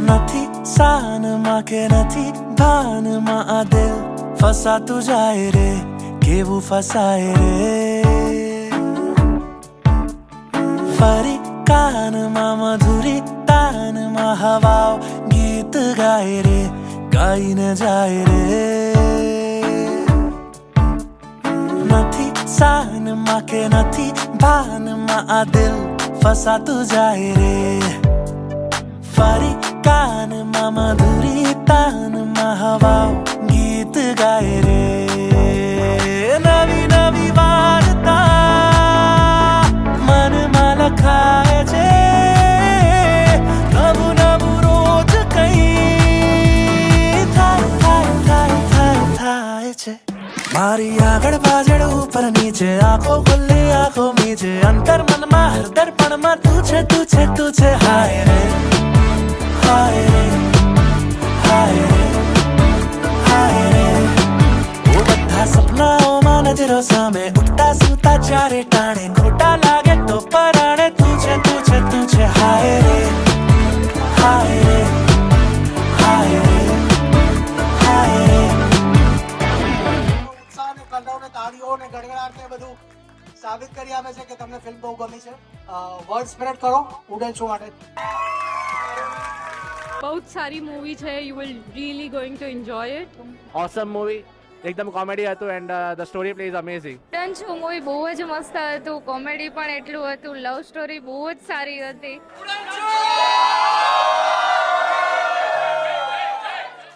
નથી સાનમાં કે નથી ભાનમાં આ દિલ ફસાતું જાય રે કેવું ફસાય રે ફરી કાનમાં મધુરી તાનમાં હવાઓ ગીત ગાય રે ગાઈને જાય રે નથી સાનમાં કે નથી ભાનમાં આ દિલ ફસાતું જાય રે ફરી કાનમાં મધુરી તાનમાં હવાઓ ગીત ગાય રે નવી નવી વાર્તા મનમાં લખાય છે નવું નવું રોજ કઈ થાય છે મારી આગળ પાછળ ઉપર નીચે આંખો ખુલ્લી આંખો મીચે અંતર મનમાં હર દર્પણમાં તું છે તું છે તું છે હાય રે હાય રે હાય રે હાય રે ઓ બધા સપનાઓમાં નજરો સામે ઉઠતા સૂતા ચારે ટાણે ખોટા લાગે તો પરાણે તું છે તું છે તું છે હાય રે હાય રે હાય રે હાય રે તાળીઓ ને ગડગડાટ ને બધું સાબિત કરી આપે છે કે તમને ફિલ્મ બહુ ગમી છે વર્ડ સ્પ્રેડ કરો ઉડેલ છો માટે બહુ જ સારી મૂવી છે you will really going to enjoy it awesome movie એકદમ કોમેડી હતું and the story play is amazing done છું મૂવી બહુ જ મસ્ત હતું કોમેડી પણ એટલું હતું લવ સ્ટોરી બહુ જ સારી હતી